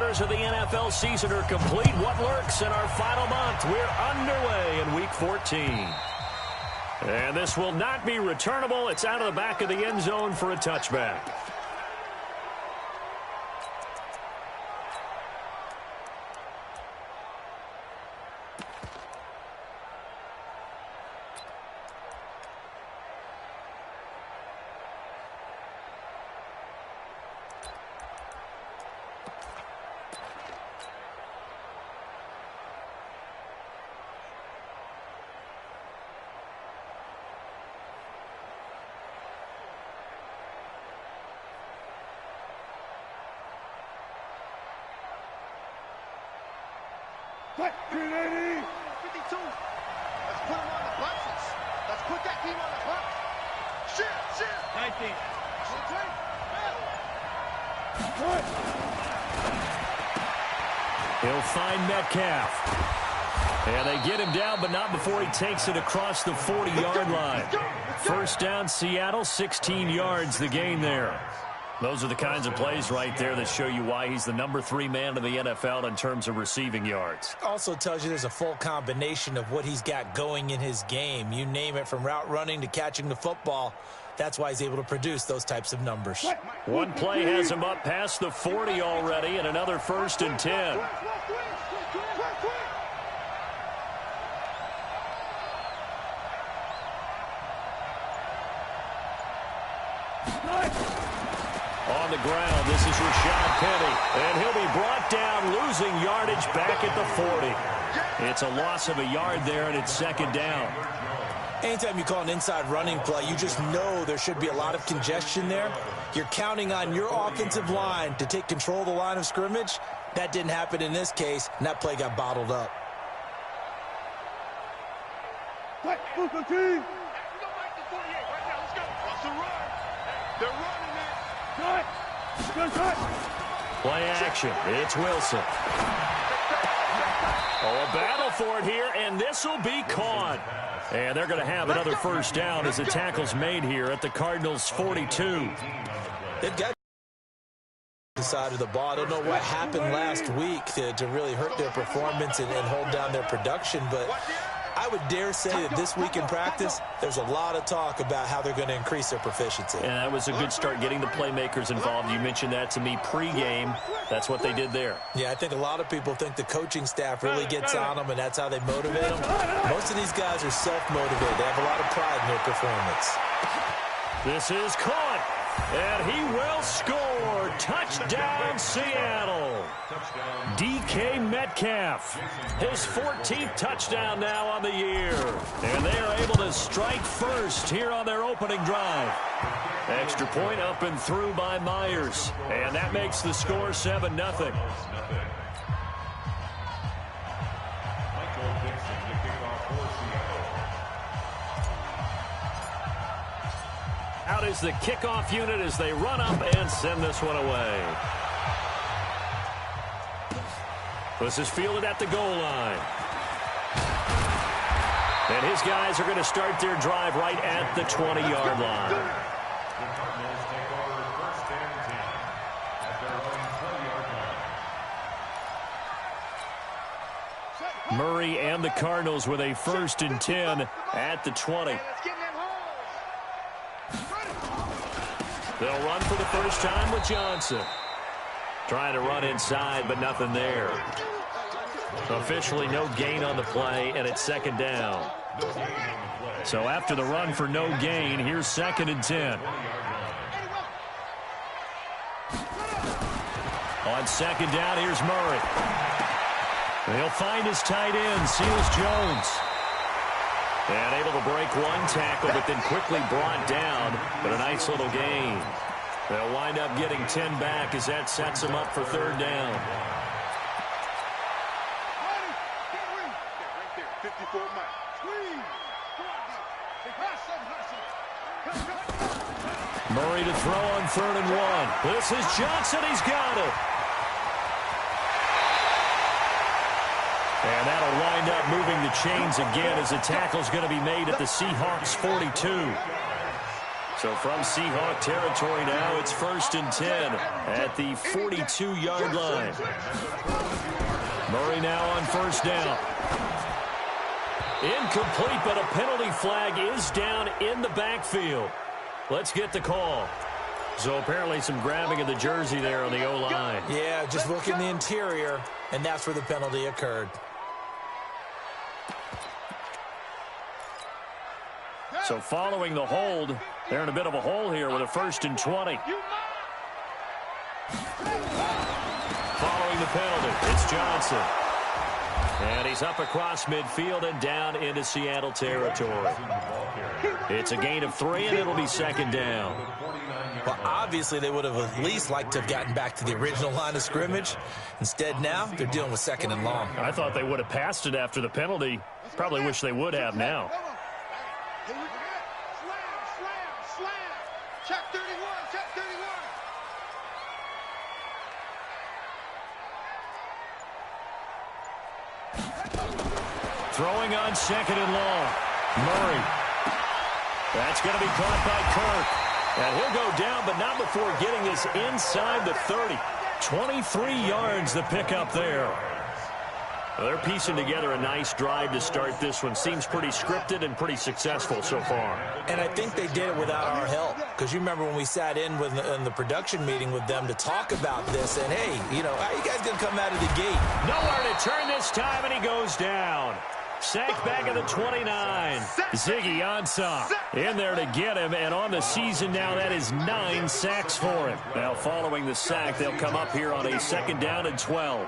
quarters of the NFL season are complete. What lurks in our final month? We're underway in Week 14. And this will not be returnable. It's out of the back of the end zone for a touchback. Quick, 380. 52. Let's put him on the boxes. Let's put that team on the box. Shit. 19. He'll find Metcalf. And they get him down, but not before he takes it across the 40-yard line. First down, Seattle, 16 yards the gain there. Those are the kinds of plays right there that show you why he's the number 3 man in the NFL in terms of receiving yards. Also tells you there's a full combination of what he's got going in his game. You name it, from route running to catching the football. That's why he's able to produce those types of numbers. One play has him up past the 40 already, and another 1st and 10. On the ground, this is Rashad Penny, and he'll be brought down, losing yardage back at the 40. It's a loss of a yard there, and it's 2nd down. Anytime you call an inside running play, you just know there should be a lot of congestion there. You're counting on your offensive line to take control of the line of scrimmage. That didn't happen in this case, and that play got bottled up. Play action. It's Wilson. Oh, a battle for it here, and this will be caught. And they're going to have another 1st down as the tackle's made here at the Cardinals' 42. They've got the side of the ball. I don't know what happened last week to really hurt their performance and hold down their production, but I would dare say that this week in practice, there's a lot of talk about how they're going to increase their proficiency. And that was a good start, getting the playmakers involved. You mentioned that to me pregame. That's what they did there. Yeah, I think a lot of people think the coaching staff really gets on them, and that's how they motivate them. Most of these guys are self-motivated. They have a lot of pride in their performance. This is caught, and he will score. Touchdown, Seattle. DK Metcalf, his 14th touchdown now on the year. And they are able to strike first here on their opening drive. Extra point up and through by Myers. And that makes the score 7-0. Out is the kickoff unit as they run up and send this one away. This is fielded at the goal line. And his guys are going to start their drive right at the 20-yard line. Murray and the Cardinals with a 1st and 10 at the 20. They'll run for the first time with Johnson. Trying to run inside, but nothing there. Officially no gain on the play, and it's 2nd down. So after the run for no gain, here's 2nd and 10. On 2nd down, here's Murray. He'll find his tight end, Seals Jones. And able to break one tackle, but then quickly brought down. But a nice little gain. They'll wind up getting 10 back as that sets them up for 3rd down. Murray to throw on 3rd and 1. This is Johnson. He's got it. And that'll wind up moving the chains again as the tackle's going to be made at the Seahawks 42. So from Seahawk territory now, it's 1st and 10 at the 42-yard line. Murray now on 1st down. Incomplete, but a penalty flag is down in the backfield. Let's get the call. So apparently some grabbing of the jersey there on the O-line. Yeah, just look in the interior, and that's where the penalty occurred. So following the hold, they're in a bit of a hole here with a 1st and 20. Following the penalty, it's Johnson. And he's up across midfield and down into Seattle territory. It's a gain of 3, and it'll be 2nd down. Well, obviously, they would have at least liked to have gotten back to the original line of scrimmage. Instead, now, they're dealing with 2nd and long. I thought they would have passed it after the penalty. Probably wish they would have now. Slam. Check 31, check 31. Throwing on 2nd and long. Murray. That's going to be caught by Kirk. And he'll go down, but not before getting this inside the 30. 23 yards the pickup there. Well, they're piecing together a nice drive to start this one. Seems pretty scripted and pretty successful so far. And I think they did it without our help. Because you remember when we sat in the production meeting with them to talk about this. And, hey, you know, how you guys going to come out of the gate? Nowhere to turn this time, and he goes down. Sacked back at the 29. Ziggy Ansah in there to get him, and on the season now, that is 9 sacks for him. Now, following the sack, they'll come up here on a 2nd down and 12.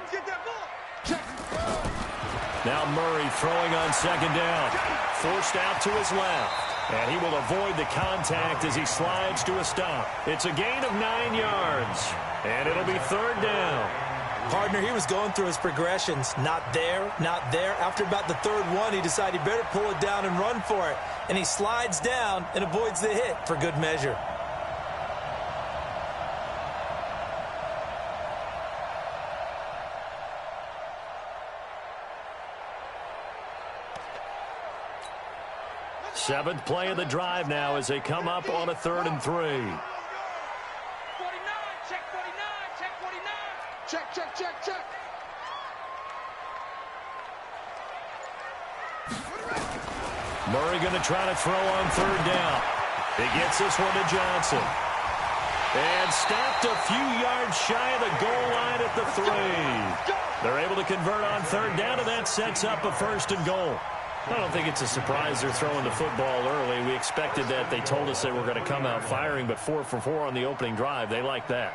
Now Murray throwing on 2nd down. Forced out to his left, and he will avoid the contact as he slides to a stop. It's a gain of 9 yards, and it'll be 3rd down. Partner, he was going through his progressions. Not there, not there. After about the 3rd one, he decided he better pull it down and run for it. And he slides down and avoids the hit for good measure. Seventh play of the drive now as they come up on a 3rd and 3. 49, check 49, check 49. Check. Murray going to try to throw on 3rd down. He gets this one to Johnson. And stopped a few yards shy of the goal line at the 3. They're able to convert on 3rd down, and that sets up a 1st and goal. I don't think it's a surprise they're throwing the football early. We expected that. They told us they were going to come out firing, but 4 for 4 on the opening drive. They like that.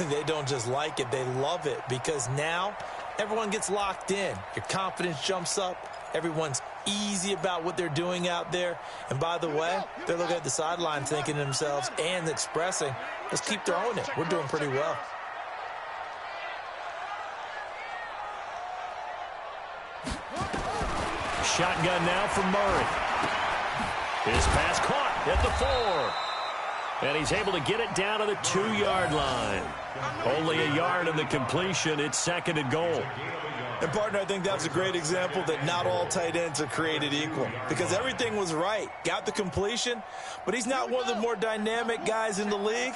They don't just like it. They love it because now everyone gets locked in. Your confidence jumps up. Everyone's easy about what they're doing out there. And by the way, they're looking at the sideline thinking to themselves and expressing, let's keep throwing it. We're doing pretty well. Shotgun now from Murray. His pass caught at the 4. And he's able to get it down to the 2-yard line. Only a yard in the completion. It's 2nd and goal. And, partner, I think that's a great example that not all tight ends are created equal. Because everything was right. Got the completion, but he's not one of the more dynamic guys in the league.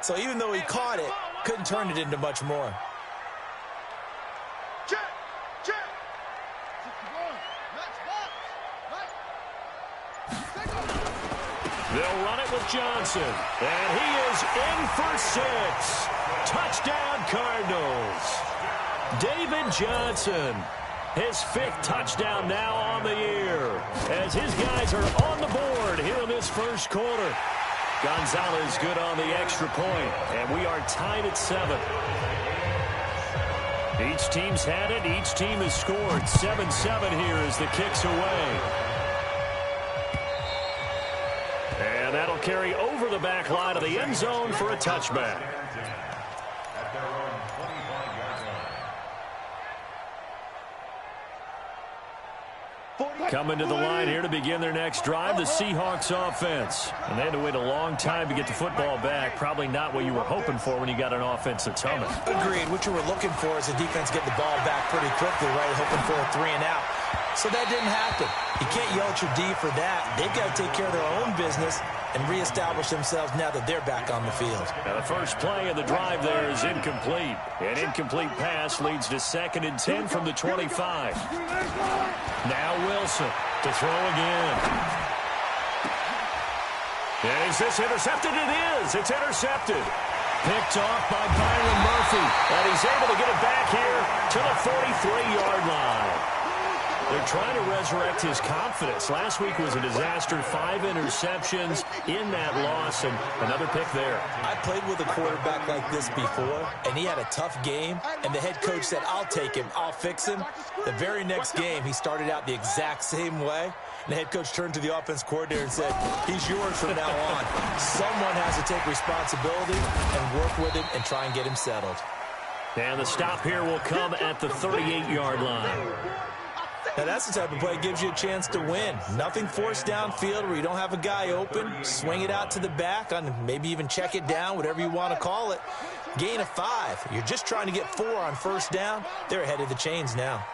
So even though he caught it, couldn't turn it into much more. They'll run it with Johnson. And he is in for 6. Touchdown, Cardinals. David Johnson, his 5th touchdown now on the year, as his guys are on the board here in this first quarter. Gonzalez good on the extra point, and we are tied at 7. Each team's had it. Each team has scored. 7-7 here as the kick's away. And that'll carry over the back line of the end zone for a touchback. Coming to the line here to begin their next drive, the Seahawks offense. And they had to wait a long time to get the football back. Probably not what you were hoping for when you got an offensive tunnel. Agreed. What you were looking for is the defense get the ball back pretty quickly, right? Hoping for a 3 and out. So that didn't happen. You can't yell at your D for that. They've got to take care of their own business and reestablish themselves now that they're back on the field. Now the first play of the drive there is incomplete. An incomplete pass leads to 2nd and 10 from the 25. Now Wilson to throw again. And is this intercepted? It is. It's intercepted. Picked off by Byron Murphy. And he's able to get it back here to the 43-yard line. They're trying to resurrect his confidence. Last week was a disaster. 5 interceptions in that loss, and another pick there. I played with a quarterback like this before, and he had a tough game, and the head coach said, I'll take him, I'll fix him. The very next game, he started out the exact same way. And the head coach turned to the offense coordinator and said, he's yours from now on. Someone has to take responsibility and work with him and try and get him settled. And the stop here will come at the 38-yard line. Now, that's the type of play that gives you a chance to win. Nothing forced downfield where you don't have a guy open. Swing it out to the back, on maybe even check it down, whatever you want to call it. Gain of 5. You're just trying to get 4 on first down. They're ahead of the chains now.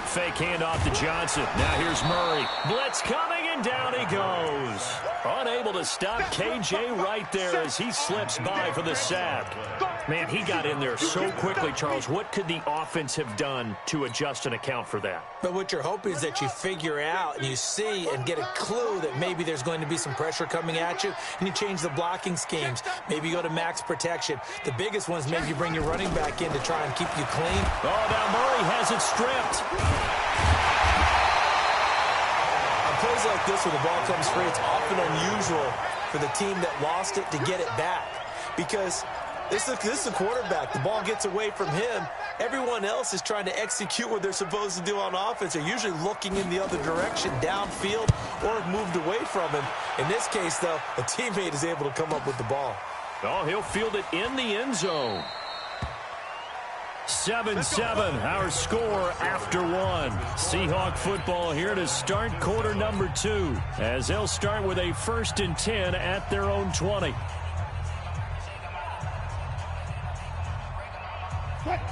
Fake handoff to Johnson. Now here's Murray. Blitz coming, and down he goes. Unable to stop KJ right there as he slips by for the sack. Man, he got in there so quickly, Charles. What could the offense have done to adjust and account for that? But what you're hoping is that you figure out and you see and get a clue that maybe there's going to be some pressure coming at you, and you change the blocking schemes. Maybe you go to max protection. The biggest one is maybe you bring your running back in to try and keep you clean. Oh, now Murray has it stripped. On plays like this where the ball comes free, it's often unusual for the team that lost it to get it back, because this is a quarterback. The ball gets away from him. Everyone else is trying to execute what they're supposed to do on offense. They're usually looking in the other direction, downfield, or have moved away from him. In this case, though, a teammate is able to come up with the ball. Oh, he'll field it in the end zone. 7-7, our score after 1. Seahawk football here to start quarter number 2, as they'll start with a 1st and 10 at their own 20.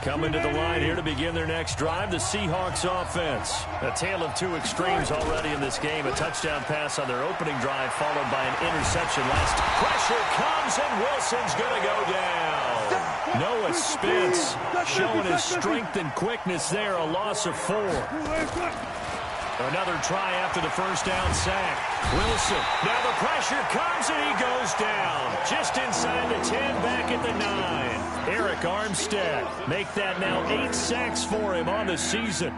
Coming to the line here to begin their next drive, the Seahawks offense. A tale of 2 extremes already in this game. A touchdown pass on their opening drive, followed by an interception last. Pressure comes, and Wilson's going to go down. Noah Spence showing his strength and quickness there, a loss of 4. Another try after the first down sack. Wilson, now the pressure comes, and he goes down. Just inside the 10, back at the 9. Eric Armstead, make that now 8 sacks for him on the season.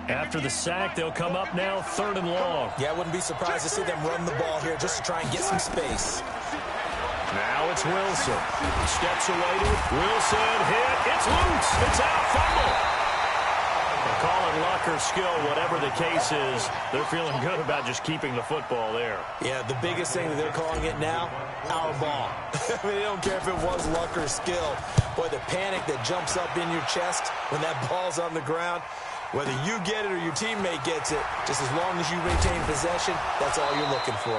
After the sack, they'll come up now 3rd and long. Yeah, I wouldn't be surprised to see them run the ball here just to try and get some space. Now it's Wilson. Steps away to it. Wilson hit. It's loose. It's out. Fumble. They call it luck or skill, whatever the case is. They're feeling good about just keeping the football there. Yeah, the biggest thing that they're calling it now, our ball. I mean, they don't care if it was luck or skill. Boy, the panic that jumps up in your chest when that ball's on the ground, whether you get it or your teammate gets it, just as long as you maintain possession, that's all you're looking for.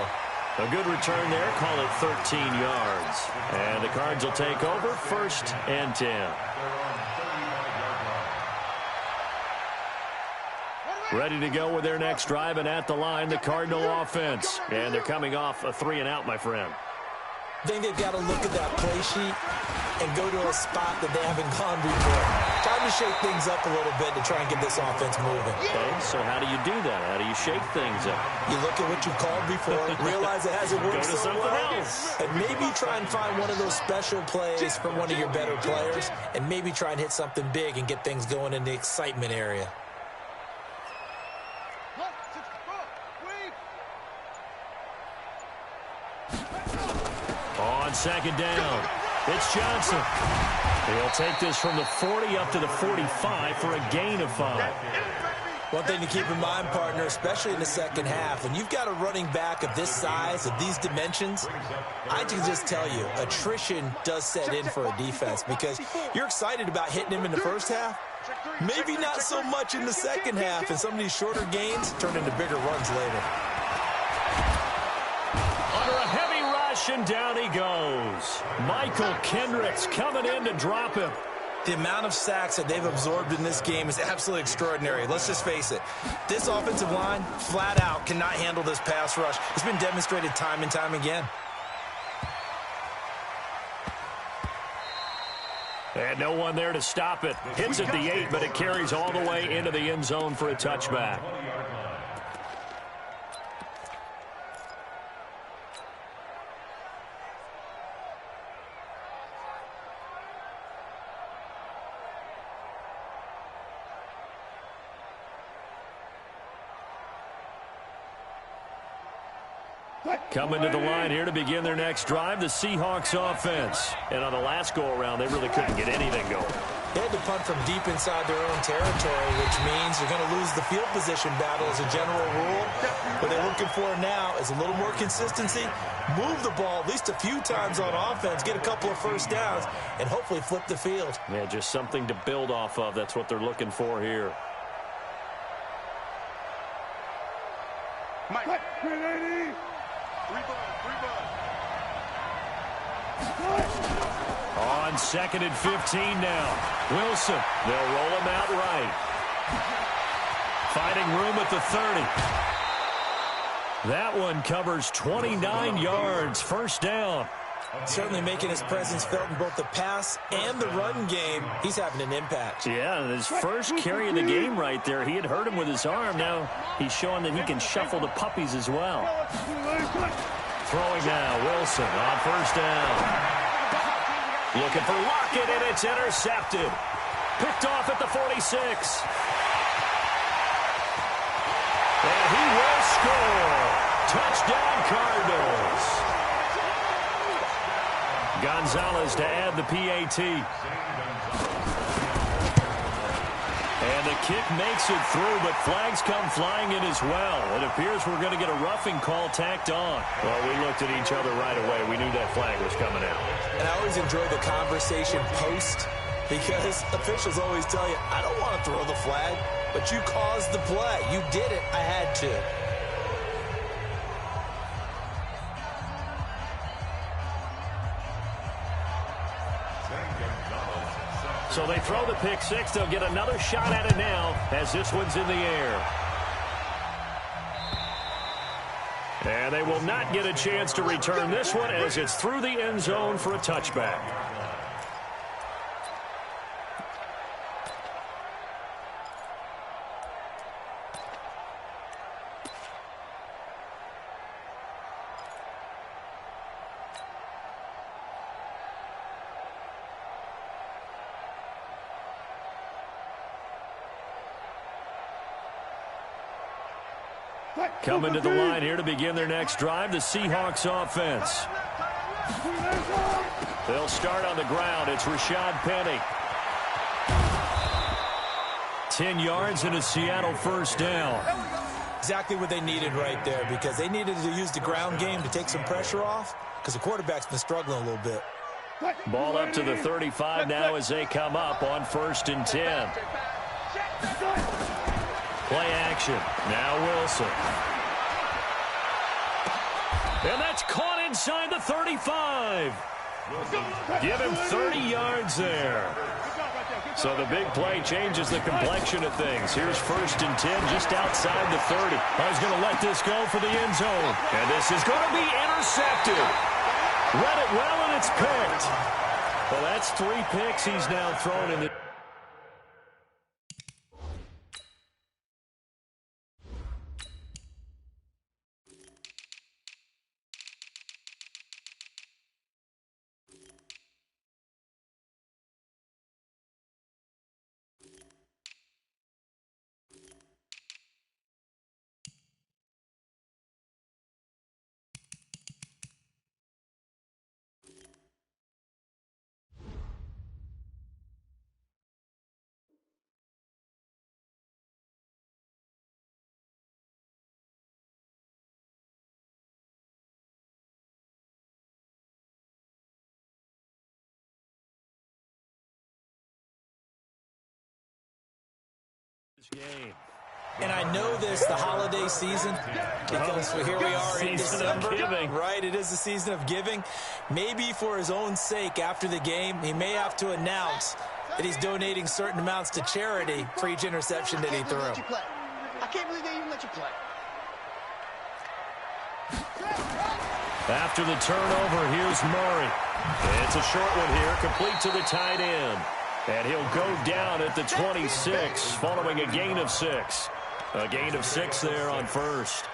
A good return there, call it 13 yards. And the Cards will take over, 1st and 10. Ready to go with their next drive, and at the line, the Cardinal offense. And they're coming off a 3-and-out, my friend. I think they've got to look at that play sheet and go to a spot that they haven't gone before. Time to shake things up a little bit to try and get this offense moving. Okay, so how do you do that? How do you shake things up? You look at what you've called before, realize it hasn't worked Go to so something well, else. and maybe try and find one of those special plays from one of your better players, and maybe try and hit something big and get things going in the excitement area. On 2nd down, it's Johnson. He'll take this from the 40 up to the 45 for a gain of 5. One thing to keep in mind, partner, especially in the second half, when you've got a running back of this size, of these dimensions, I can just tell you, attrition does set in for a defense, because you're excited about hitting him in the first half, maybe not so much in the second half, and some of these shorter gains turn into bigger runs later. Under a heavy rush, rush, and down he goes. Michael Kendricks coming in to drop him. The amount of sacks that they've absorbed in this game is absolutely extraordinary. Let's just face it. This offensive line, flat out, cannot handle this pass rush. It's been demonstrated time and time again. And no one there to stop it. Hits at the 8, but it carries all the way into the end zone for a touchback. Coming to the line here to begin their next drive, the Seahawks offense. And on the last go-around, they really couldn't get anything going. They had to punt from deep inside their own territory, which means you're going to lose the field position battle as a general rule. What they're looking for now is a little more consistency, move the ball at least a few times on offense, get a couple of first downs, and hopefully flip the field. Yeah, just something to build off of. That's what they're looking for here. Mike. 380. On 2nd and 15 now. Wilson, they'll roll him out right. Finding room at the 30. That one covers 29 yards, first down. Certainly making his presence felt in both the pass and the run game. He's having an impact. Yeah, his first carry of the game right there. He had hurt him with his arm. Now he's showing that he can shuffle the puppies as well. Throwing now, Wilson on first down. Looking for Lockett, and it's intercepted. Picked off at the 46. And he will score. Touchdown, Cardinals. Gonzalez to add the PAT. And the kick makes it through, but flags come flying in as well. It appears we're going to get a roughing call tacked on. Well, we looked at each other right away. We knew that flag was coming out. And I always enjoy the conversation post, because officials always tell you, I don't want to throw the flag, but you caused the play. You did it. I had to. So they throw the pick six. They'll get another shot at it now as this one's in the air. And they will not get a chance to return this one as it's through the end zone for a touchback. Coming to the line here to begin their next drive, the Seahawks offense. They'll start on the ground. It's Rashad Penny. 10 yards and a Seattle first down. Exactly what they needed right there, because they needed to use the ground game to take some pressure off, because the quarterback's been struggling a little bit. Ball up to the 35 now as they come up on 1st and 10. Play action. Now Wilson. And that's caught inside the 35. Give him 30 yards there. So the big play changes the complexion of things. Here's 1st and 10 just outside the 30. He's going to let this go for the end zone. And this is going to be intercepted. Read it well, and it's picked. Well, that's 3 picks he's now thrown in the... Game. And I know this, the holiday season, because here we are in December, right? It is the season of giving. Maybe for his own sake, after the game, he may have to announce that he's donating certain amounts to charity for each interception that he threw. I can't believe they even let you play. After the turnover, here's Murray. It's a short one here, complete to the tight end. And he'll go down at the 26, following a gain of 6. A gain of 6 there on first.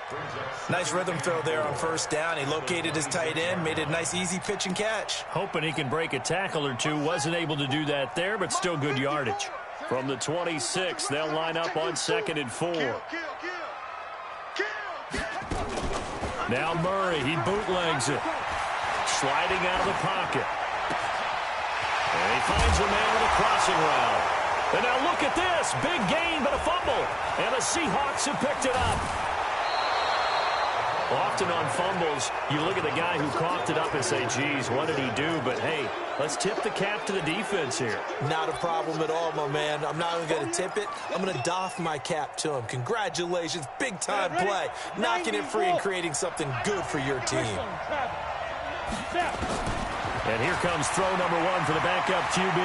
Nice rhythm throw there on first down. He located his tight end, made a nice easy pitch and catch. Hoping he can break a tackle or two. Wasn't able to do that there, but still good yardage. From the 26, they'll line up on 2nd and 4. Now Murray, he bootlegs it. Sliding out of the pocket. And he finds a man with a crossing route. And now look at this. Big gain, but a fumble. And the Seahawks have picked it up. Often on fumbles, you look at the guy who coughed it up and say, geez, what did he do? But, hey, let's tip the cap to the defense here. Not a problem at all, my man. I'm not even going to tip it. I'm going to doff my cap to him. Congratulations. Big-time play. Knocking it free and creating something good for your team. And here comes throw number 1 for the backup QB.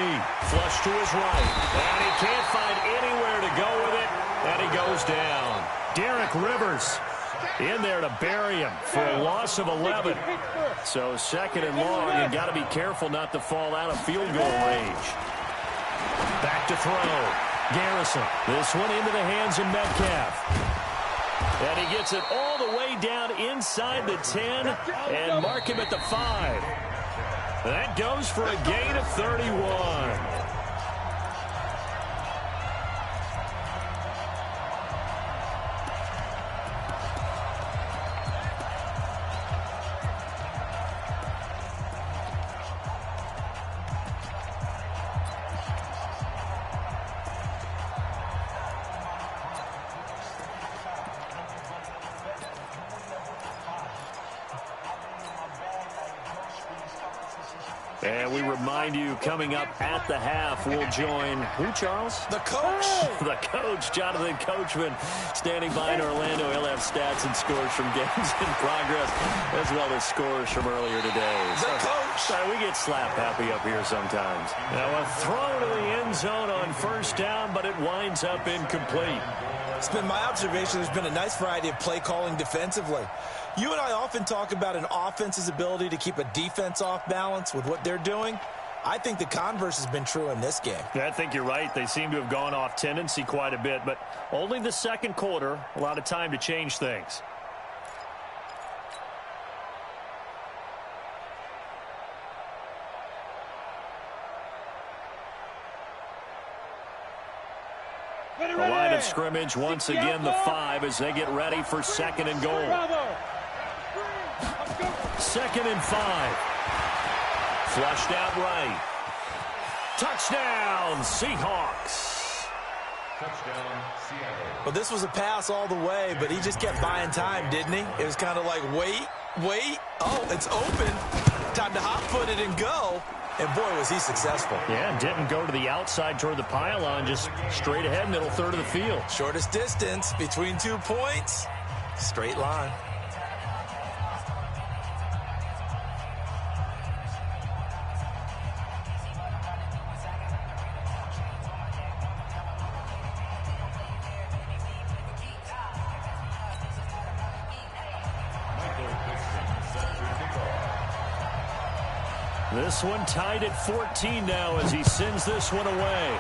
Flush to his right. And he can't find anywhere to go with it. And he goes down. Derek Rivers in there to bury him for a loss of 11. So 2nd and long, you got to be careful not to fall out of field goal range. Back to throw. Garrison. This one into the hands of Metcalf. And he gets it all the way down inside the 10 and mark him at the 5. That goes for a gain of 31. And we remind you, coming up at the half, we'll join, who, Charles? The coach. The coach, Jonathan Coachman, standing by in Orlando. He'll have stats and scores from games in progress, as well as scores from earlier today. The coach. Sorry, we get slap happy up here sometimes. Now a throw to the end zone on first down, but it winds up incomplete. It's been my observation there's been a nice variety of play calling defensively. You and I often talk about an offense's ability to keep a defense off balance with what they're doing. I think the converse has been true in this game. I think you're right. They seem to have gone off tendency quite a bit, but only the second quarter, a lot of time to change things. The line of scrimmage once again the 5 as they get ready for 2nd and goal. 2nd and 5. Flushed out right. Touchdown, Seahawks. Touchdown, Seattle. Well, this was a pass all the way, but he just kept buying time, didn't he? It was kind of like, wait. Oh, it's open. Time to hot-foot it and go. And, boy, was he successful. Yeah, didn't go to the outside toward the pylon, just straight ahead, middle third of the field. Shortest distance between 2 points. Straight line. This one tied at 14 now as he sends this one away.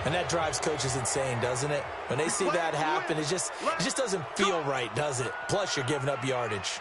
And that drives coaches insane, doesn't it? When they see that happen, it just doesn't feel right, does it? Plus, you're giving up yardage.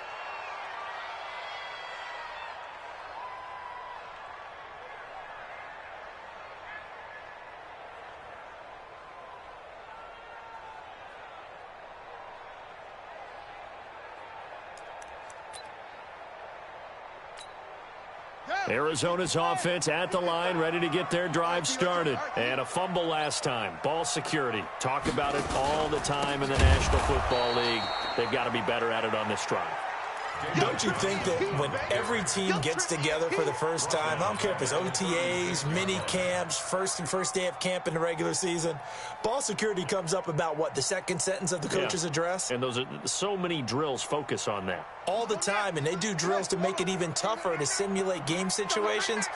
Arizona's offense at the line, ready to get their drive started. And a fumble last time. Ball security. Talk about it all the time in the National Football League. They've got to be better at it on this drive. Don't you think that when every team gets together for the first time, I don't care if it's OTAs, mini camps, first day of camp in the regular season, ball security comes up about what, the second sentence of the coach's address? And those are so many drills focus on that. All the time, and they do drills to make it even tougher to simulate game situations.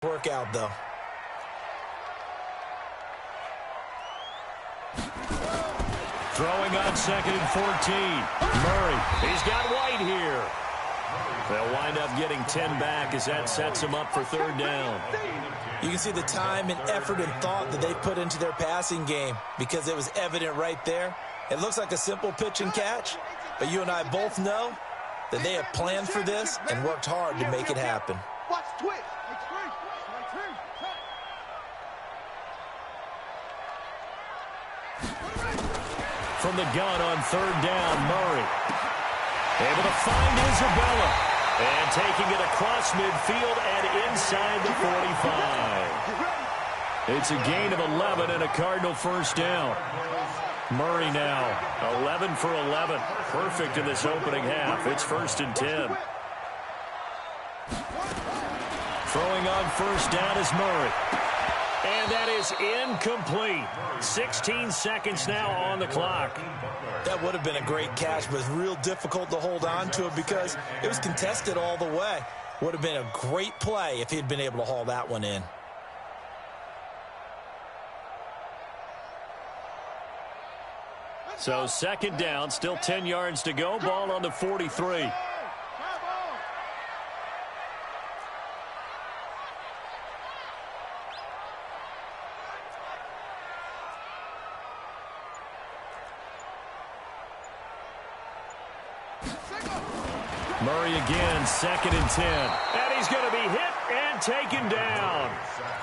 Work out, though. Throwing on 2nd and 14. Murray, he's got White here. They'll wind up getting 10 back as that sets him up for 3rd down. You can see the time and effort and thought that they put into their passing game because it was evident right there. It looks like a simple pitch and catch, but you and I both know that they have planned for this and worked hard to make it happen. Watch twitch. From the gun on 3rd down, Murray. Able to find Isabella. And taking it across midfield and inside the 45. It's a gain of 11 and a Cardinal 1st down. Murray now, 11 for 11. Perfect in this opening half. It's 1st and 10. Throwing on 1st down is Murray. And that is incomplete. 16 seconds now on the clock. That would have been a great catch, but it's real difficult to hold on to it because it was contested all the way. Would have been a great play if he'd been able to haul that one in. So 2nd down, still 10 yards to go. Ball on the 43. Murray again, 2nd and 10. And he's going to be hit and taken down.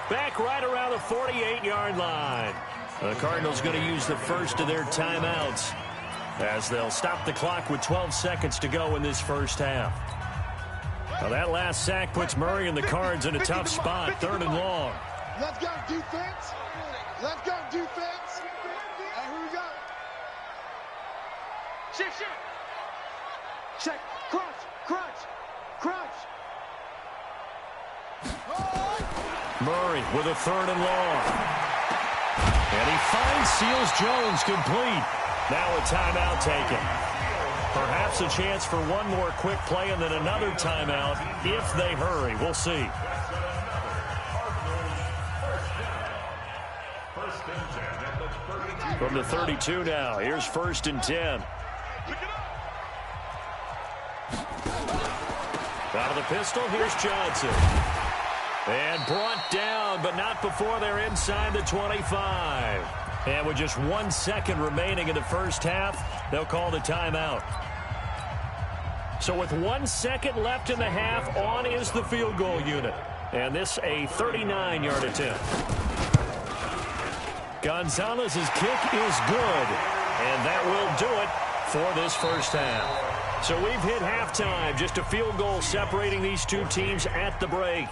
Back right around the 48-yard line. The Cardinals going to use the first of their timeouts as they'll stop the clock with 12 seconds to go in this first half. Now that last sack puts Murray and the Cards in a tough spot, 3rd and long. Let's go defense. Let's go defense. And who we got? Shift. Check. Crunch. Murray with a 3rd and long. And he finds Seals Jones complete. Now a timeout taken. Perhaps a chance for one more quick play and then another timeout if they hurry. We'll see. From the 32 now, here's 1st and 10. Out of the pistol, here's Johnson. And brought down, but not before they're inside the 25. And with just 1 second remaining in the first half, they'll call the timeout. So with 1 second left in the half, on is the field goal unit. And this a 39-yard attempt. Gonzalez's kick is good. And that will do it for this first half. So we've hit halftime, just a field goal separating these two teams at the break.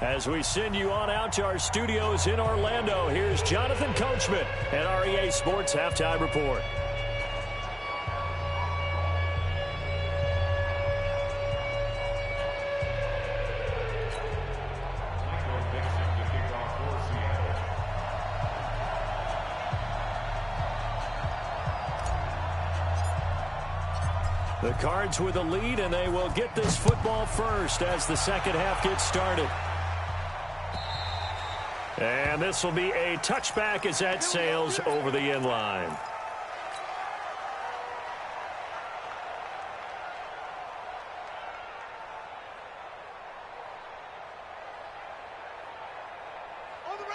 As we send you on out to our studios in Orlando, here's Jonathan Coachman at REA Sports Halftime Report. The Cards with a lead, and they will get this football first as the second half gets started. And this will be a touchback as that sails over the end line.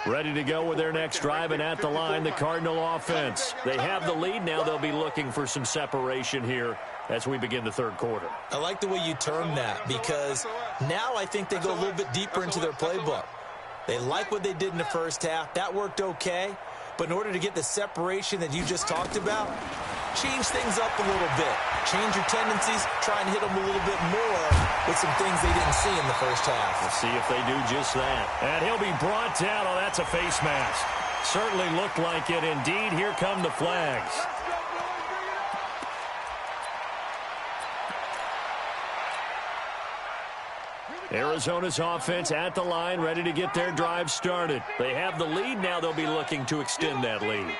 Ready to go with their next drive, and at the line, the Cardinal offense. They have the lead. Now they'll be looking for some separation here as we begin the third quarter. I like the way you term that because now I think they go a little bit deeper into their playbook. They like what they did in the first half. That worked okay. But in order to get the separation that you just talked about, change things up a little bit. Change your tendencies. Try and hit them a little bit more with some things they didn't see in the first half. We'll see if they do just that. And he'll be brought down. Oh, that's a face mask. Certainly looked like it. Indeed, here come the flags. Arizona's offense at the line, ready to get their drive started. They have the lead. Now they'll be looking to extend that lead.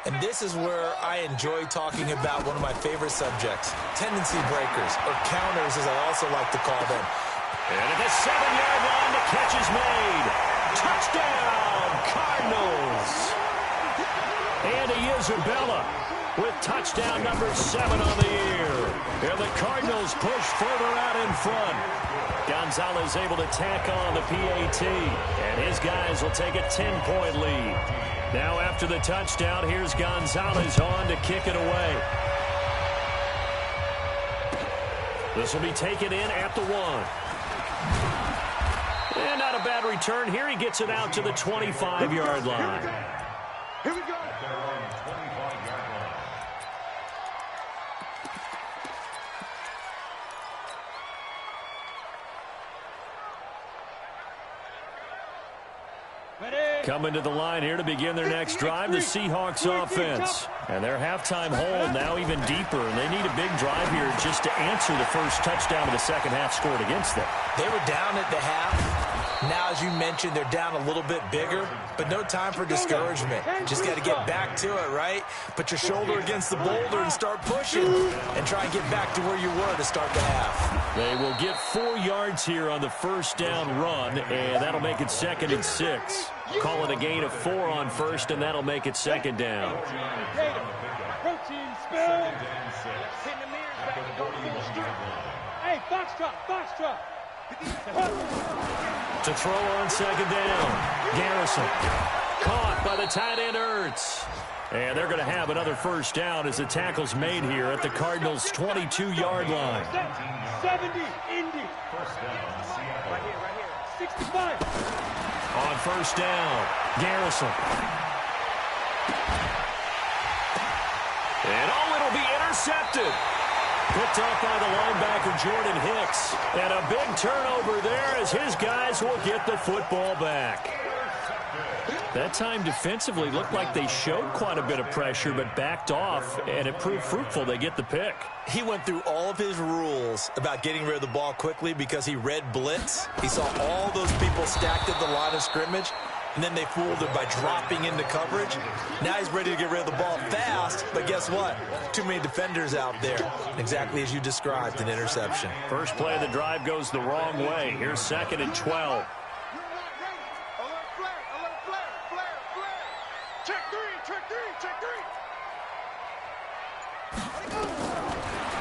And this is where I enjoy talking about one of my favorite subjects, tendency breakers, or counters, as I also like to call them. And at the 7-yard line, the catch is made. Touchdown, Cardinals. Andy Isabella with touchdown number 7 on the year. And the Cardinals push further out in front. Gonzalez able to tack on the PAT. And his guys will take a 10-point lead. Now after the touchdown, here's Gonzalez on to kick it away. This will be taken in at the 1. And not a bad return here. He gets it out to the 25-yard line. Here we go. Coming to the line here to begin their next drive, the Seahawks offense. And their halftime hold now even deeper, and they need a big drive here just to answer the first touchdown of the second half scored against them. They were down at the half. Now, as you mentioned, they're down a little bit bigger, but no time for discouragement. Just got to get back to it, right? Put your shoulder against the boulder and start pushing and try and get back to where you were to start the half. They will get 4 yards here on the first down run, and that'll make it 2nd and 6. Call it a gain of 4 on first, and that'll make it 2nd down. Protein spill. Hey, box truck. To throw on 2nd down, Garrison. Caught by the tight end, Ertz. And they're going to have another first down as the tackle's made here at the Cardinals' 22-yard line. 70, Indy. Right here. 65. On first down, Garrison. And it'll be intercepted. Picked off by the linebacker, Jordan Hicks. And a big turnover there as his guys will get the football back. That time defensively looked like they showed quite a bit of pressure but backed off, and it proved fruitful. They get the pick. He went through all of his rules about getting rid of the ball quickly because he read blitz. He saw all those people stacked at the line of scrimmage, and then they fooled him by dropping into coverage. Now he's ready to get rid of the ball fast, but guess what? Too many defenders out there. Exactly as you described, an interception. First play of the drive goes the wrong way. Here's 2nd and 12.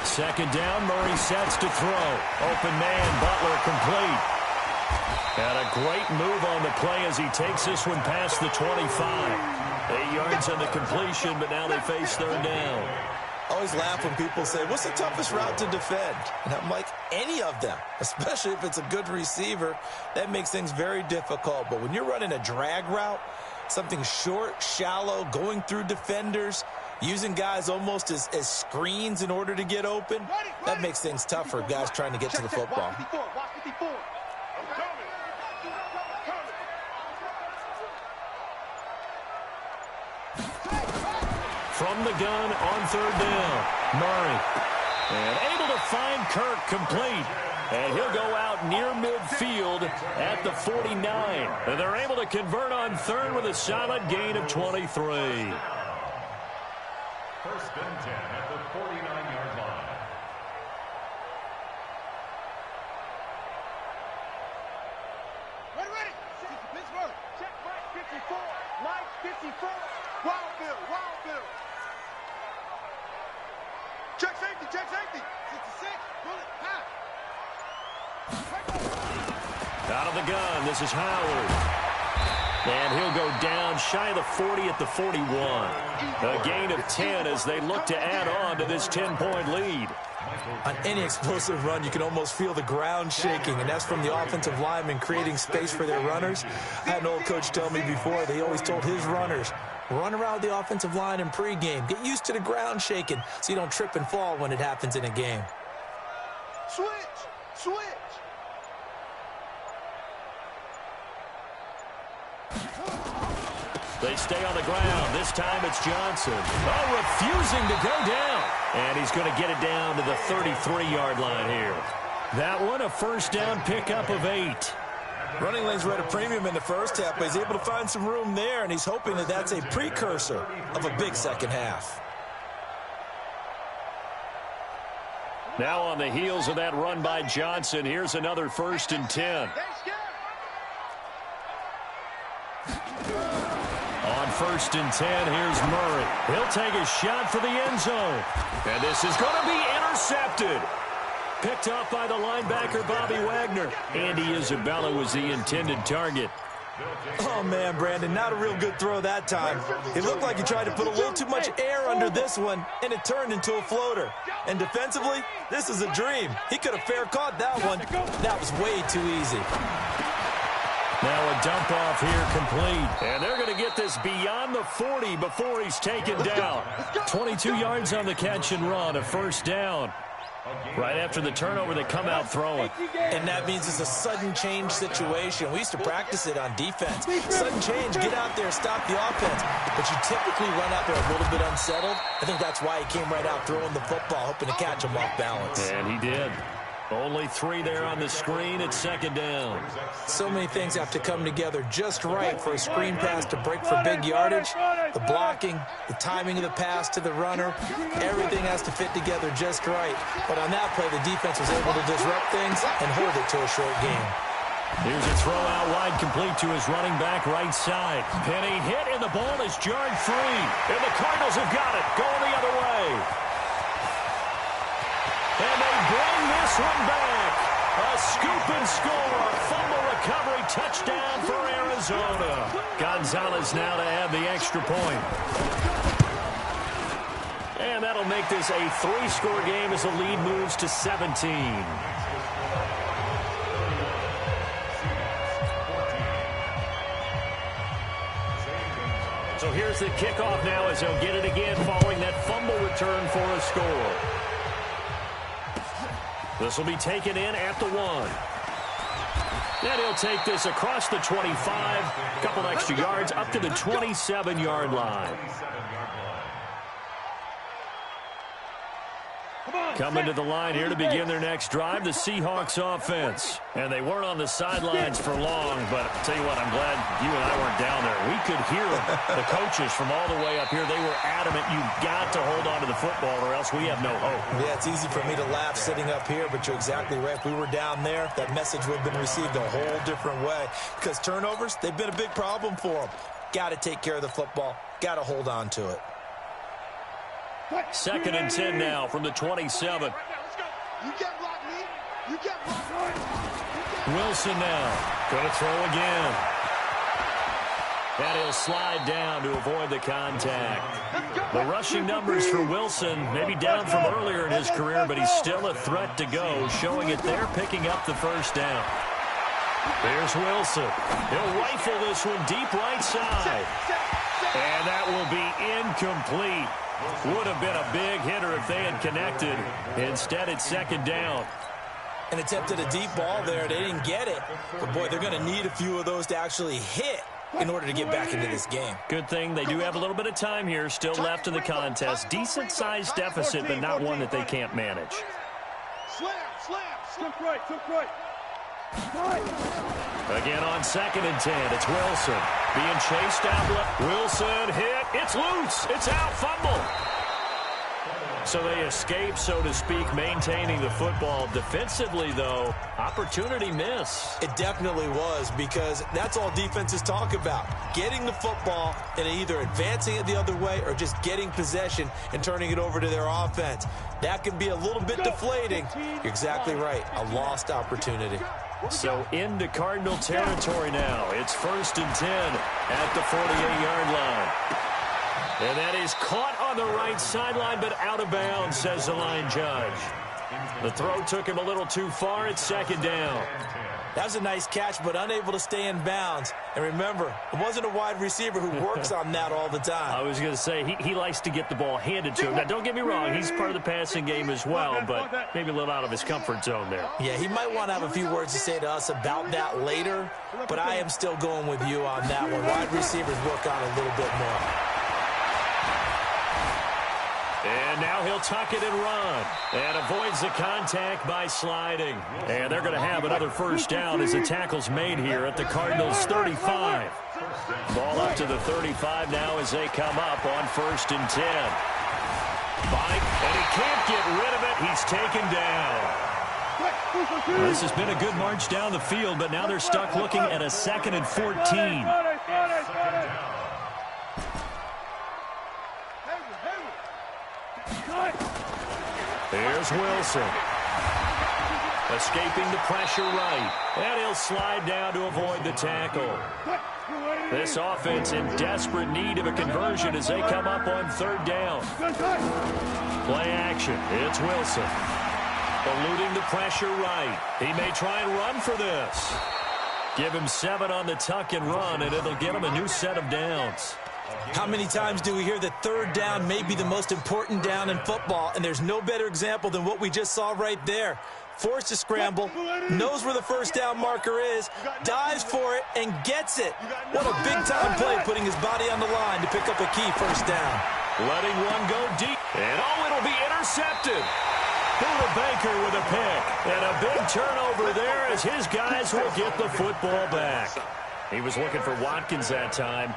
Second down, Murray sets to throw. Open man, Butler complete. And a great move on the play as he takes this one past the 25. 8 yards on the completion, but now they face 3rd down. I always laugh when people say, what's the toughest route to defend? And I'm like, any of them, especially if it's a good receiver. That makes things very difficult. But when you're running a drag route, something short, shallow, going through defenders, using guys almost as screens in order to get open, that makes things tough for guys trying to get to the football. From the gun on 3rd down, Murray. And able to find Kirk complete. And he'll go out near midfield at the 49. And they're able to convert on 3rd with a solid gain of 23. 1st and 10 at the 49-yard line. Ready. Pittsburgh. Check Mike 54. Mike 54. Wildfield. Check safety. 66. Bullet. Pass. Out of the gun, this is Howard. And he'll go down shy of the 40 at the 41. A gain of 10 as they look to add on to this 10-point lead. On any explosive run, you can almost feel the ground shaking, and that's from the offensive linemen creating space for their runners. I had an old coach tell me before, they always told his runners, run around the offensive line in pregame. Get used to the ground shaking so you don't trip and fall when it happens in a game. Switch. They stay on the ground. This time it's Johnson. Refusing to go down. And he's going to get it down to the 33-yard line here. That one a first down pickup of 8. Running lanes were at a premium in the first half, but he's able to find some room there, and he's hoping that that's a precursor of a big second half. Now on the heels of that run by Johnson, here's another 1st and 10. On 1st and 10, here's Murray. He'll take a shot for the end zone. And this is going to be intercepted. Picked off by the linebacker, Bobby Wagner. Andy Isabella was the intended target. Oh, man, Brandon, not a real good throw that time. It looked like he tried to put a little too much air under this one, and it turned into a floater. And defensively, this is a dream. He could have fair caught that one. That was way too easy. Now a dump off here complete. And they're going to get this beyond the 40 before he's taken down. 22 yards on the catch and run, a first down. Right after the turnover, they come out throwing. And that means it's a sudden change situation. We used to practice it on defense. Sudden change, get out there, stop the offense. But you typically run out there a little bit unsettled. I think that's why he came right out throwing the football, hoping to catch him off balance. And he did. Only 3 there on the screen at second down. So many things have to come together just right for a screen pass to break for big yardage. The blocking, the timing of the pass to the runner, everything has to fit together just right. But on that play, the defense was able to disrupt things and hold it to a short game. Here's a throw out wide complete to his running back right side. Penny hit and the ball is jarred free. And the Cardinals have got it, going the other way. And they bring this one back. A scoop and score. Fumble recovery. Touchdown for Arizona. Gonzalez now to add the extra point. And that'll make this a 3-score game as the lead moves to 17. So here's the kickoff now as they'll get it again following that fumble return for a score. This will be taken in at the 1. And he'll take this across the 25. A couple extra yards up to the 27-yard line. Coming to the line here to begin their next drive, the Seahawks offense. And they weren't on the sidelines for long, but I'll tell you what, I'm glad you and I weren't down there. We could hear the coaches from all the way up here. They were adamant, you've got to hold on to the football or else we have no hope. Yeah, it's easy for me to laugh sitting up here, but you're exactly right. If we were down there, that message would have been received a whole different way. Because turnovers, they've been a big problem for them. Got to take care of the football. Got to hold on to it. 2nd and 10 now from the 27. Wilson now going to throw again. And he'll slide down to avoid the contact. The rushing numbers for Wilson maybe down from earlier in his career, but he's still a threat to go, showing it there, picking up the first down. There's Wilson. He'll rifle this one deep right side. And that will be incomplete. Would have been a big hitter if they had connected. Instead, it's 2nd down. And attempted a deep ball there. They didn't get it. But, boy, they're going to need a few of those to actually hit in order to get back into this game. Good thing they do have a little bit of time here still left in the contest. Decent-sized deficit, but not one that they can't manage. Slam. Took right. Again on 2nd and 10, it's Wilson. Being chased down left. Wilson hit. It's loose. It's out. Fumble. So they escape, so to speak, maintaining the football. Defensively, though, opportunity miss. It definitely was, because that's all defenses talk about. Getting the football and either advancing it the other way or just getting possession and turning it over to their offense. That can be a little bit deflating. You're exactly right. A lost opportunity. So into Cardinal territory now. It's 1st and 10 at the 48-yard line. And that is caught on the right sideline, but out of bounds, says the line judge. The throw took him a little too far. It's 2nd down. That was a nice catch, but unable to stay in bounds. And remember, it wasn't a wide receiver who works on that all the time. I was going to say, he likes to get the ball handed to him. Now, don't get me wrong, he's part of the passing game as well, but maybe a little out of his comfort zone there. Yeah, he might want to have a few words to say to us about that later, but I am still going with you on that one. Wide receivers work on a little bit more. And now he'll tuck it and run. And avoids the contact by sliding. And they're going to have another first down as the tackle's made here at the Cardinals' 35. Ball up to the 35 now as they come up on 1st and 10. Mike, and he can't get rid of it. He's taken down. This has been a good march down the field, but now they're stuck looking at a 2nd and 14. Here's Wilson. Escaping the pressure right. And he'll slide down to avoid the tackle. This offense in desperate need of a conversion as they come up on 3rd down. Play action. It's Wilson. Eluding the pressure right. He may try and run for this. Give him 7 on the tuck and run, and it'll get him a new set of downs. How many times do we hear that 3rd down may be the most important down in football, and there's no better example than what we just saw right there. Forced to scramble, knows where the 1st down marker is, dives for it, and gets it. What a big-time play, putting his body on the line to pick up a key 1st down. Letting one go deep, and it'll be intercepted. Buda Baker with a pick, and a big turnover there as his guys will get the football back. He was looking for Watkins that time.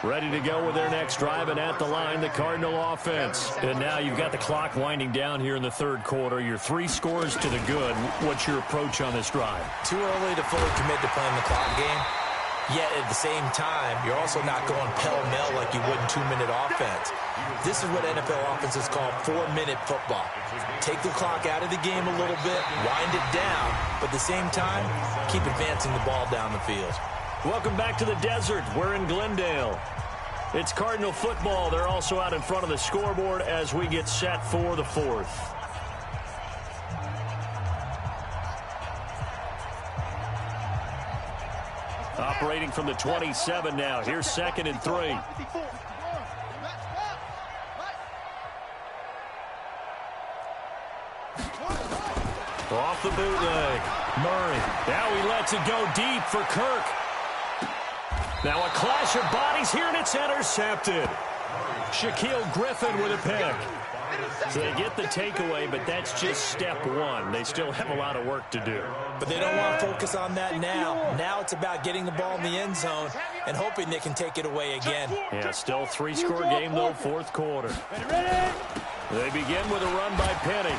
Ready to go with their next drive, and at the line, the Cardinal offense. And now you've got the clock winding down here in the 3rd quarter. You're 3 scores to the good. What's your approach on this drive? Too early to fully commit to playing the clock game. Yet at the same time, you're also not going pell-mell like you would in 2-minute offense. This is what NFL offenses call 4-minute football. Take the clock out of the game a little bit, wind it down, but at the same time, keep advancing the ball down the field. Welcome back to the desert. We're in Glendale. It's Cardinal football. They're also out in front of the scoreboard as we get set for the 4th. Operating from the 27 now. Here's 2nd and 3. Off the bootleg. Murray. Now he lets it go deep for Kirk. Now a clash of bodies here, and it's intercepted. Shaquille Griffin with a pick. So they get the takeaway, but that's just step 1. They still have a lot of work to do. But they don't want to focus on that now. Now it's about getting the ball in the end zone and hoping they can take it away again. Yeah, still 3-score game, though, 4th quarter. They begin with a run by Penny.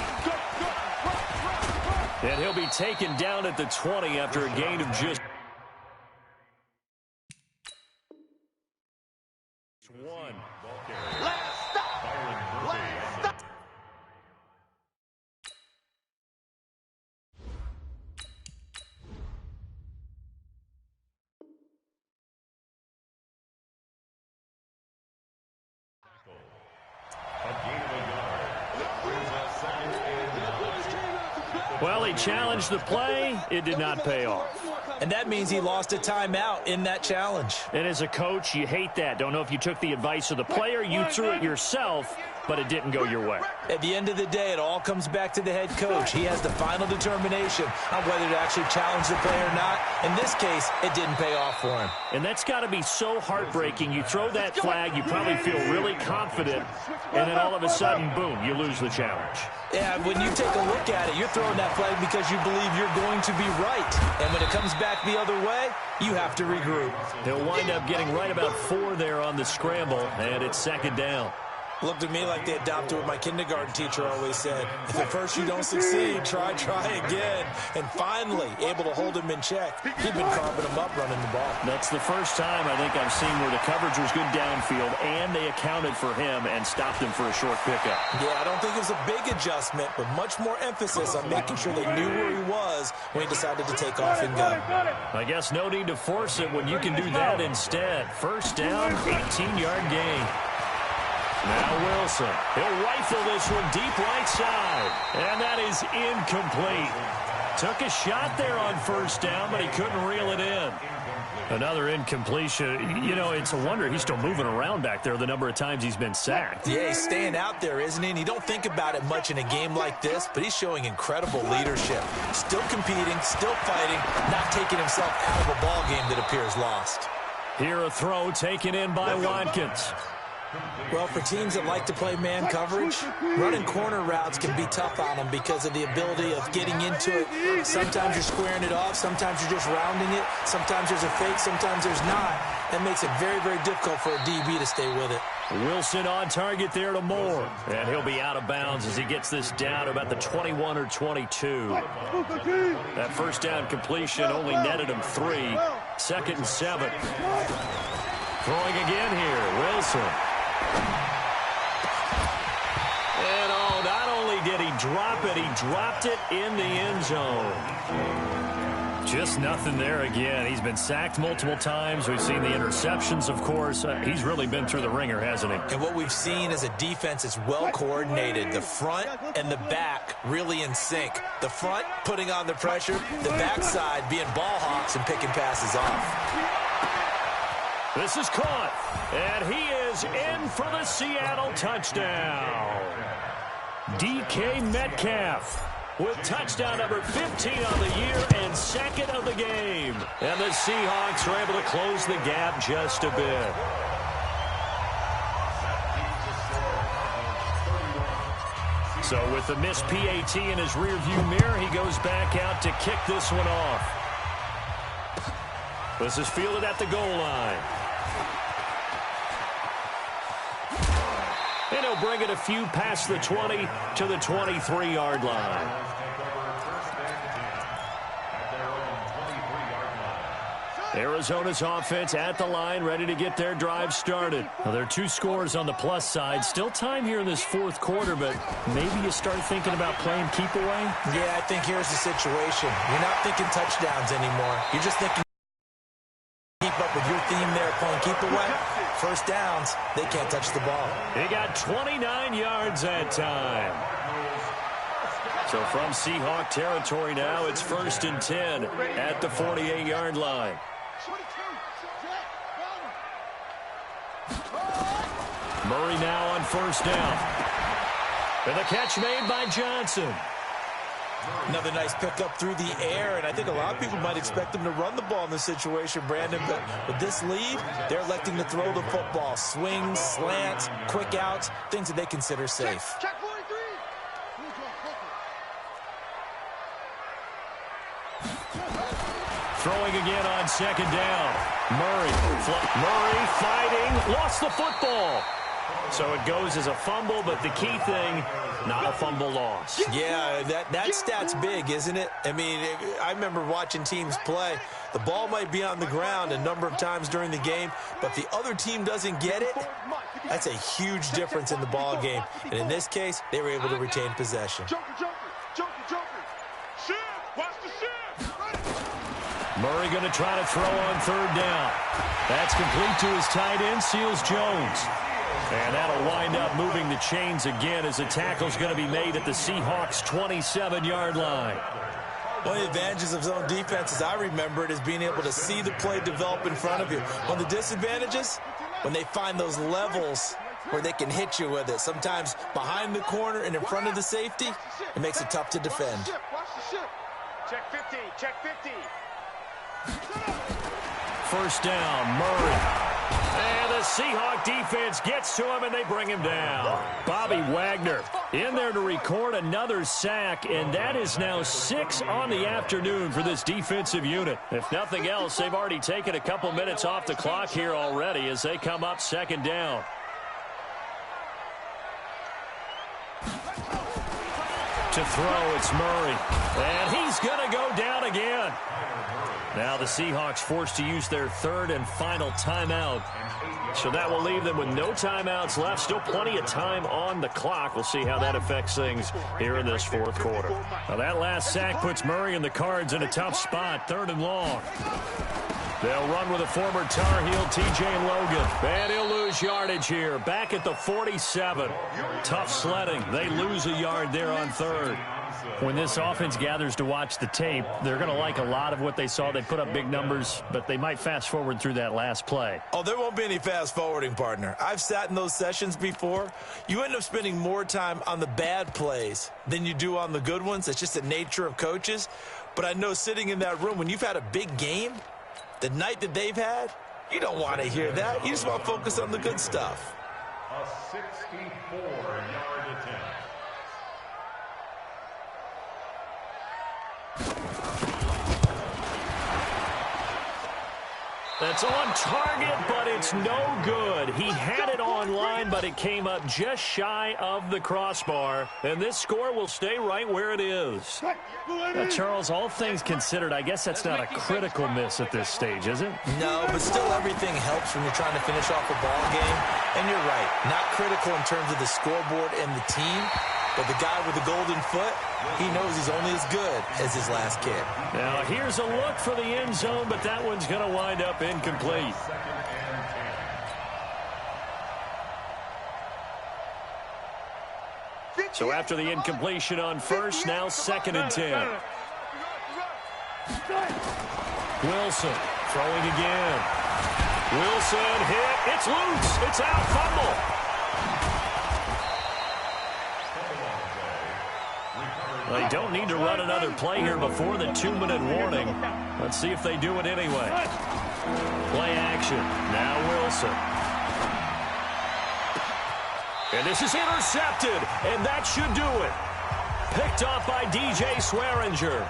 And he'll be taken down at the 20 after a gain of just 1. Well, he challenged the play. It did not pay off. And that means he lost a timeout in that challenge. And as a coach, you hate that. Don't know if you took the advice of the player, you threw it yourself, but it didn't go your way. At the end of the day, it all comes back to the head coach. He has the final determination on whether to actually challenge the play or not. In this case, it didn't pay off for him. And that's got to be so heartbreaking. You throw that flag, you probably feel really confident, and then all of a sudden, boom, you lose the challenge. Yeah, when you take a look at it, you're throwing that flag because you believe you're going to be right. And when it comes back the other way, you have to regroup. They'll wind up getting right about 4 there on the scramble, and it's 2nd down. Looked at me like they adopted what my kindergarten teacher always said. If at first you don't succeed, try again. And finally, able to hold him in check. He'd been carving him up running the ball. That's the first time I think I've seen where the coverage was good downfield, and they accounted for him and stopped him for a short pickup. Yeah, I don't think it was a big adjustment, but much more emphasis on making sure they knew where he was when he decided to take off and go. I guess no need to force it when you can do that instead. First down, 18-yard gain. Now Wilson. He'll rifle this one deep right side. And that is incomplete. Took a shot there on first down, but he couldn't reel it in. Another incompletion. You know, it's a wonder he's still moving around back there the number of times he's been sacked. Yeah, he's staying out there, isn't he? And you don't think about it much in a game like this, but he's showing incredible leadership. Still competing, still fighting, not taking himself out of a ball game that appears lost. Here a throw taken in by Watkins. Well, for teams that like to play man coverage, running corner routes can be tough on them because of the ability of getting into it. Sometimes you're squaring it off. Sometimes you're just rounding it. Sometimes there's a fake. Sometimes there's not. That makes it very, very difficult for a DB to stay with it. Wilson on target there to Moore. And he'll be out of bounds as he gets this down to about the 21 or 22. That first down completion only netted him 3. 2nd and 7. Throwing again here, Wilson. And not only did he drop it, he dropped it in the end zone. Just nothing there again. He's been sacked multiple times. We've seen the interceptions, of course. He's really been through the ringer, hasn't he? And what we've seen is a defense that's well coordinated. The front and the back really in sync. The front putting on the pressure, the backside being ball hawks and picking passes off. This is caught, and he is in for the Seattle touchdown. DK Metcalf with touchdown number 15 on the year and 2nd of the game. And the Seahawks are able to close the gap just a bit. So with the missed PAT in his rearview mirror, he goes back out to kick this one off. This is fielded at the goal line. And he'll bring it a few past the 20 to the 23-yard line. Arizona's offense at the line, ready to get their drive started. Well, there are 2 scores on the plus side. Still time here in this 4th quarter, but maybe you start thinking about playing keep away? Yeah, I think here's the situation. You're not thinking touchdowns anymore. You're just thinking keep up with your theme there, playing keep away. First downs, they can't touch the ball. He got 29 yards that time. So from Seahawk territory now, it's 1st and 10 at the 48-yard line. Murray now on 1st down. And the catch made by Johnson. Another nice pickup through the air, and I think a lot of people might expect them to run the ball in this situation, Brandon, but with this lead, they're electing to throw the football. Swings, slants, quick outs, things that they consider safe. Check 43. Throwing again on 2nd down. Murray fighting, lost the football. So it goes as a fumble, but the key thing, not a fumble loss. Yeah, that stat's big, isn't it? I mean, I remember watching teams play. The ball might be on the ground a number of times during the game, but if the other team doesn't get it, that's a huge difference in the ball game. And in this case, they were able to retain possession. Murray going to try to throw on 3rd down. That's complete to his tight end, Seals Jones. And that'll wind up moving the chains again as the tackle's going to be made at the Seahawks' 27-yard line. One of the advantages of zone defense, as I remember it, is being able to see the play develop in front of you. One of the disadvantages, when they find those levels where they can hit you with it. Sometimes behind the corner and in front of the safety, it makes it tough to defend. Check 50, check 50. 1st down, Murray. And the Seahawk defense gets to him, and they bring him down. Bobby Wagner in there to record another sack, and that is now 6 on the afternoon for this defensive unit. If nothing else, they've already taken a couple minutes off the clock here already as they come up 2nd down. To throw, it's Murray. And he's going to go down again. Now the Seahawks forced to use their 3rd and final timeout. So that will leave them with no timeouts left. Still plenty of time on the clock. We'll see how that affects things here in this 4th quarter. Now that last sack puts Murray and the Cards in a tough spot. 3rd and long. They'll run with a former Tar Heel, T.J. Logan. And he'll lose yardage here. Back at the 47. Tough sledding. They lose a yard there on 3rd. When this offense gathers to watch the tape, they're going to like a lot of what they saw. They put up big numbers, but they might fast forward through that last play. Oh, there won't be any fast forwarding, partner. I've sat in those sessions before. You end up spending more time on the bad plays than you do on the good ones. It's just the nature of coaches. But I know sitting in that room, when you've had a big game, the night that they've had, you don't want to hear that. You just want to focus on the good stuff. 64-yard attempt. That's on target, but it's no good. He had it on line, but it came up just shy of the crossbar. And this score will stay right where it is. Now, Charles, all things considered, I guess that's not a critical miss at this stage, is it? No, but still everything helps when you're trying to finish off a ball game. And you're right, not critical in terms of the scoreboard and the team. But the guy with the golden foot, he knows he's only as good as his last kick. Now, here's a look for the end zone, but that one's going to wind up incomplete. So after the incompletion on first, now 2nd and 10. Wilson throwing again. Wilson hit. It's loose. It's out. Fumble. They don't need to run another play here before the 2-minute warning. Let's see if they do it anyway. Play action. Now Wilson. And this is intercepted, and that should do it. Picked off by DJ Swearinger.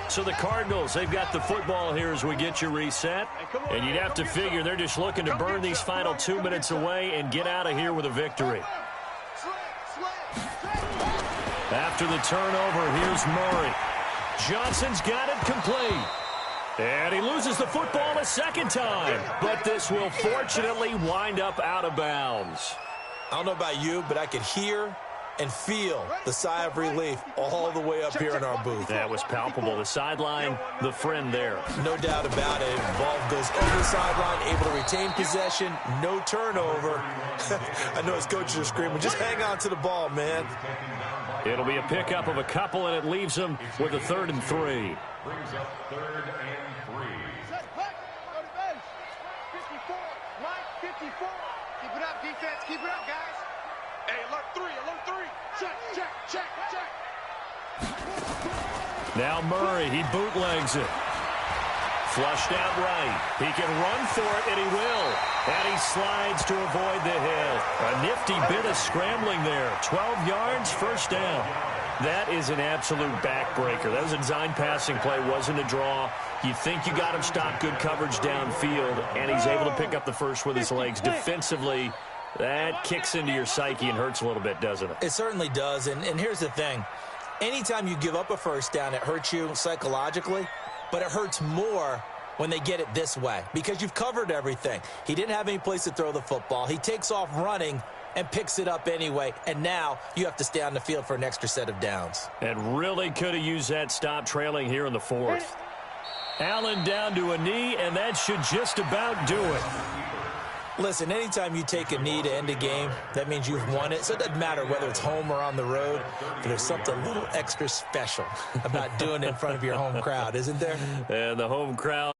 So the Cardinals, they've got the football here as we get you reset. And you'd have to figure they're just looking to burn these final 2 minutes away and get out of here with a victory. After the turnover, here's Murray. Johnson's got it complete. And he loses the football a second time. But this will fortunately wind up out of bounds. I don't know about you, but I could hear and feel the sigh of relief all the way up here in our booth. That was palpable. The sideline, the friend there. No doubt about it. Ball goes over the sideline, able to retain possession, no turnover. I know his coaches are screaming, just hang on to the ball, man. It'll be a pickup of a couple, and it leaves them with a 3rd and 3. Brings up 3rd and 3. Set, go to base. 54, Mike, 54. Keep it up, defense. Keep it up, guys. Hey, alert 3, alert 3. Check, check, check, check. Now Murray, he bootlegs it. Flushed out right. He can run for it, and he will. And he slides to avoid the hit. A nifty bit of scrambling there. 12 yards, first down. That is an absolute backbreaker. That was a design passing play, wasn't a draw. You think you got him stopped, good coverage downfield, and he's able to pick up the first with his legs. Defensively, that kicks into your psyche and hurts a little bit, doesn't it? It certainly does, and here's the thing. Anytime you give up a first down, it hurts you psychologically, but it hurts more when they get it this way because you've covered everything. He didn't have any place to throw the football. He takes off running and picks it up anyway, and now you have to stay on the field for an extra set of downs. And really could have used that stop trailing here in the 4th. Allen down to a knee, and that should just about do it. Listen, anytime you take a knee to end a game, that means you've won it. So it doesn't matter whether it's home or on the road, but there's something a little extra special about doing it in front of your home crowd, isn't there? And the home crowd